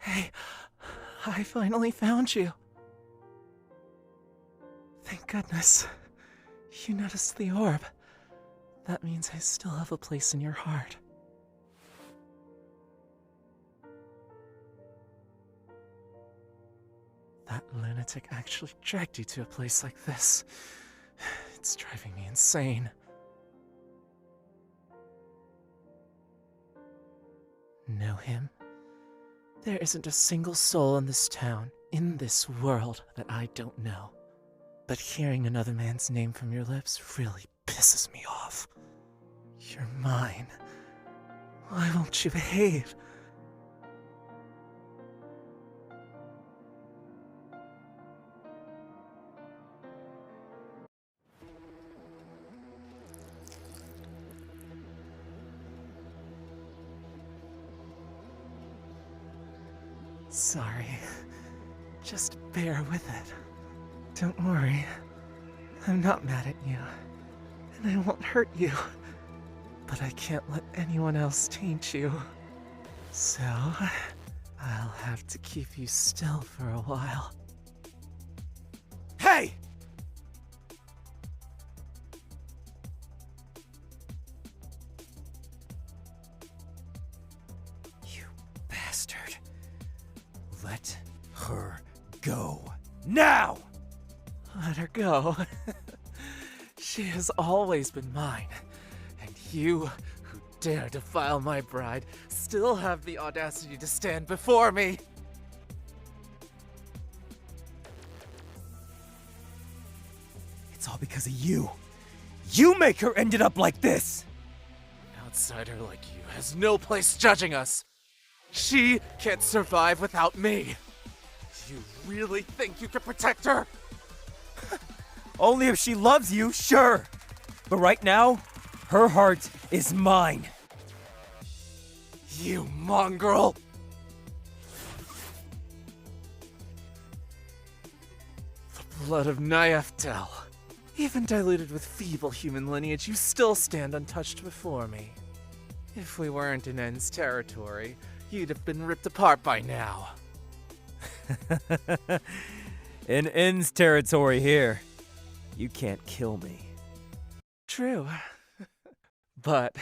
Hey, I finally found you. Thank goodness. You noticed the orb. That means I still have a place in your heart. That lunatic actually dragged you to a place like this. It's driving me insane. Know him? There isn't a single soul in this town, in this world, that I don't know. But hearing another man's name from your lips really pisses me off. You're mine. Why won't you behave? Sorry. Just bear with it. Don't worry. I'm not mad at you. And I won't hurt you. But I can't let anyone else taint you. So, I'll have to keep you still for a while. Hey! You bastard. Let her go. Now! Let her go. She has always been mine. And you, who dare defile my bride, still have the audacity to stand before me. It's all because of you. You make her ended up like this! An outsider like you has no place judging us. She can't survive without me. You really think you can protect her? Only if she loves you, sure. But right now, her heart is mine. You mongrel! The blood of Nyeftel. Even diluted with feeble human lineage, you still stand untouched before me. If we weren't in N's territory, you'd have been ripped apart by now. In N's territory here, you can't kill me. True. But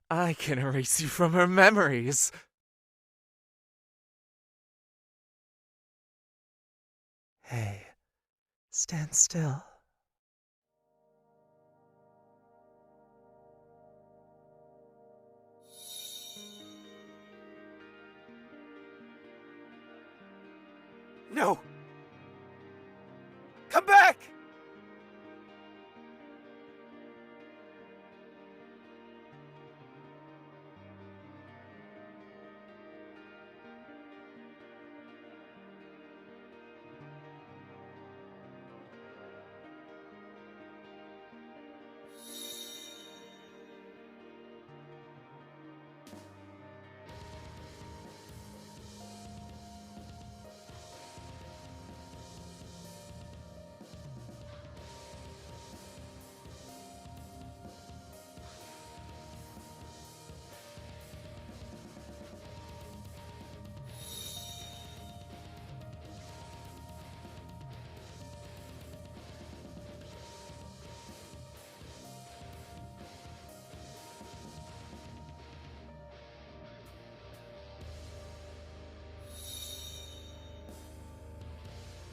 I can erase you from her memories. Hey, stand still. No! Come back!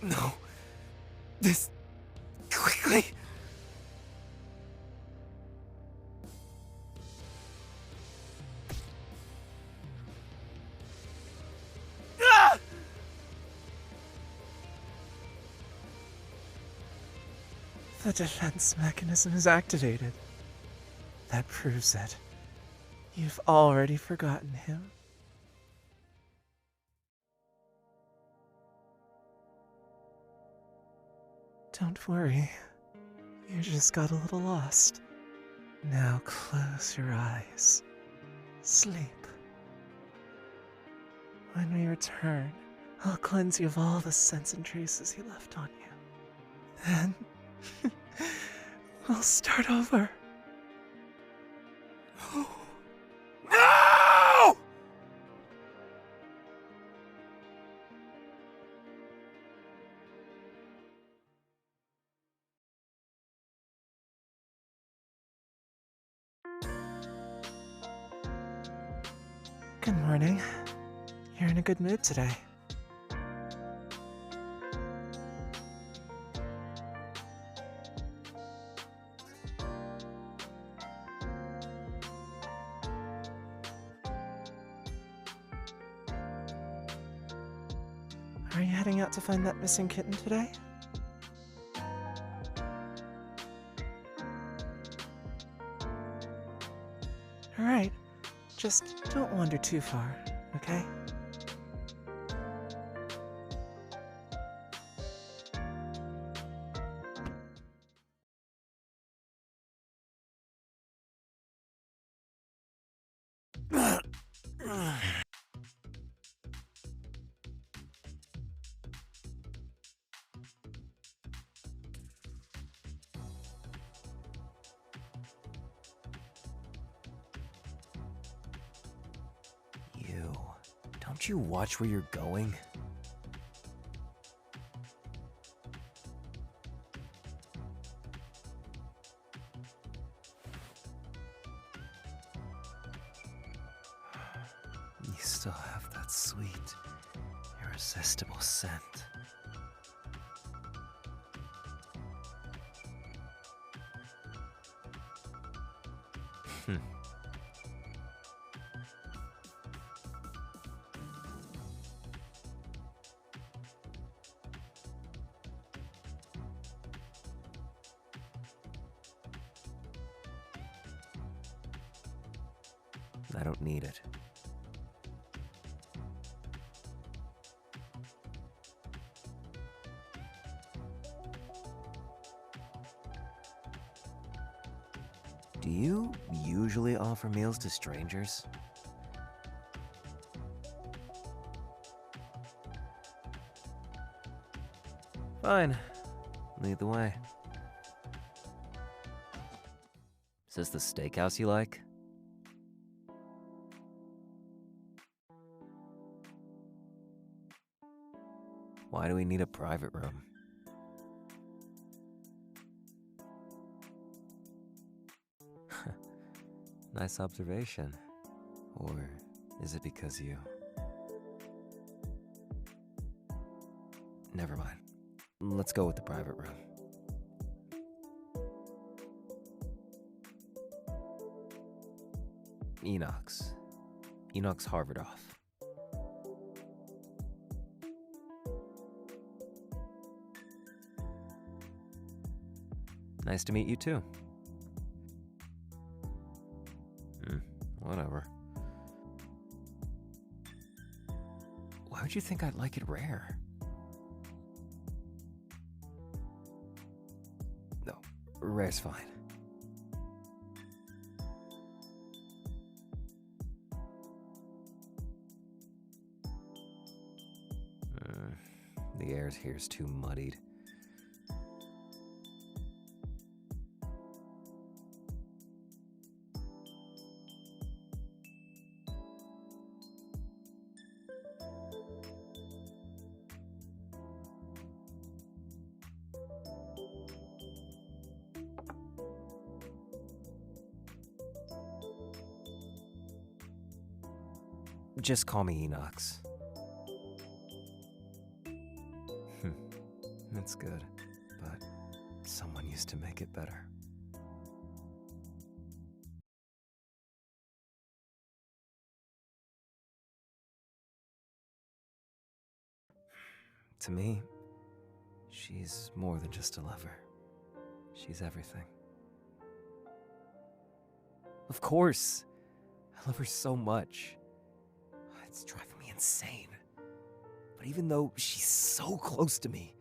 No. This... quickly. Ah! The defense mechanism is activated. That proves it. You've already forgotten him. Don't worry. You just got a little lost. Now close your eyes. Sleep. When we return, I'll cleanse you of all the scents and traces he left on you. Then, we'll start over. No! Good morning. You're in a good mood today. Are you heading out to find that missing kitten today? Alright, just don't wander too far, okay? Don't you watch where you're going? You still have that sweet, irresistible scent. I don't need it. Do you usually offer meals to strangers? Fine. Lead the way. Is this the steakhouse you like? Why do we need a private room? Nice observation. Or is it because you... Never mind. Let's go with the private room. Enox. Enox Harvard off. Nice to meet you too. Whatever. Why would you think I'd like it rare? No, rare's fine. The air here's too muddied. Just call me Enox. That's good, but someone used to make it better. To me, she's more than just a lover. She's everything. Of course! I love her so much. It's driving me insane. But even though she's so close to me,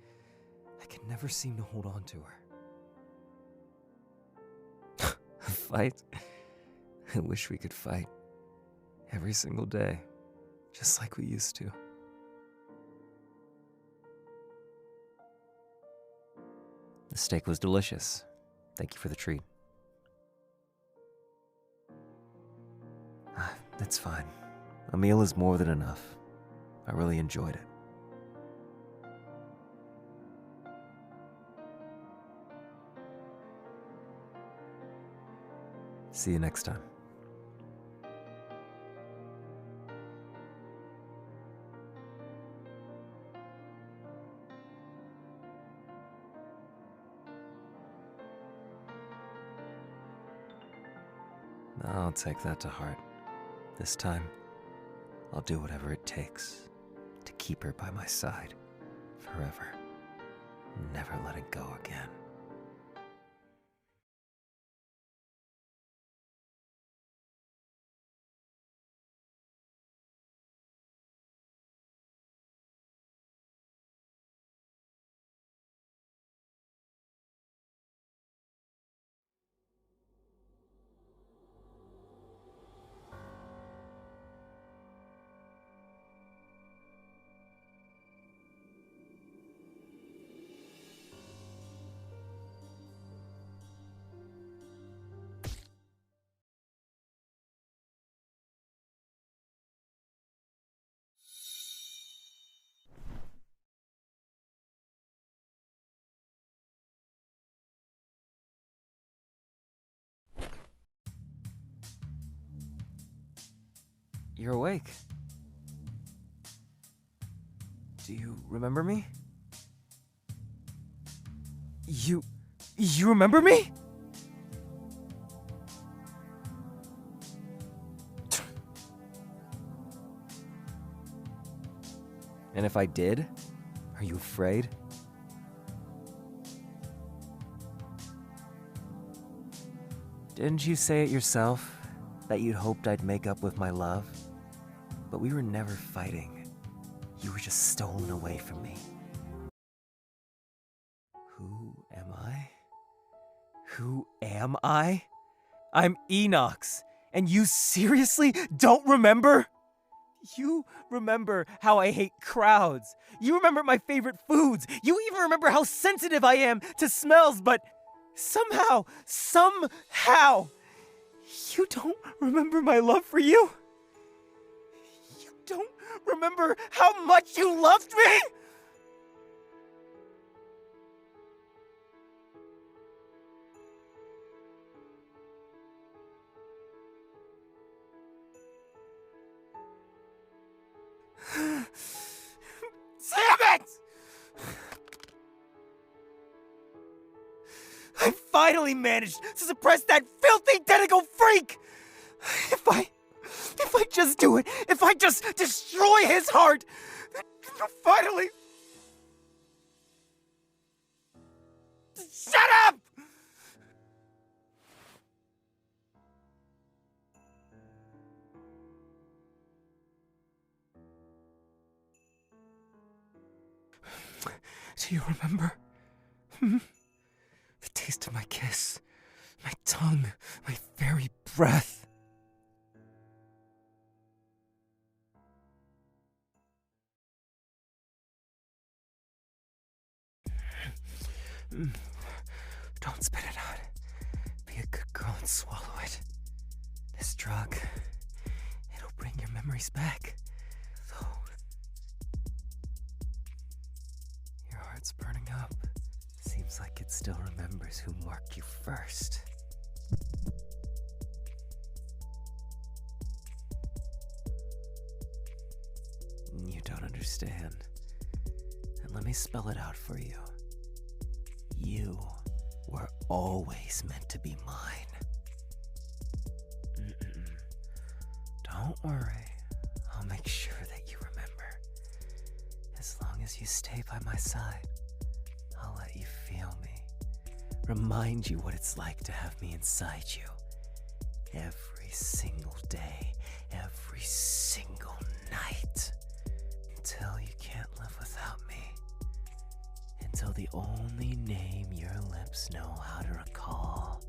I can never seem to hold on to her. A fight? I wish we could fight. Every single day. Just like we used to. The steak was delicious. Thank you for the treat. That's fine. A meal is more than enough. I really enjoyed it. See you next time. I'll take that to heart. This time, I'll do whatever it takes to keep her by my side forever. Never letting go again. You're awake. Do you remember me? You remember me? And if I did, are you afraid? Didn't you say it yourself, that you'd hoped I'd make up with my love? But we were never fighting. You were just stolen away from me. Who am I? Who am I? I'm Enox, and you seriously don't remember? You remember how I hate crowds. You remember my favorite foods. You even remember how sensitive I am to smells, but somehow, you don't remember my love for you? You don't remember how much you loved me? Damn it! I finally managed to suppress that filthy tentacle freak! If I just do it, if I just destroy his heart, then finally... Shut up! Do you remember? The taste of my kiss, my tongue, my very breath. Don't spit it out. Be a good girl and swallow it. This drug, it'll bring your memories back. Though, your heart's burning up. Seems like it still remembers who marked you first. You don't understand. And let me spell it out for you. You were always meant to be mine. Don't worry. I'll make sure that you remember. As long as you stay by my side, I'll let you feel me. Remind you what it's like to have me inside you. Every single day, every single night. Until you can't live without me. Until the only name your lips know how to recall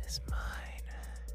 is mine.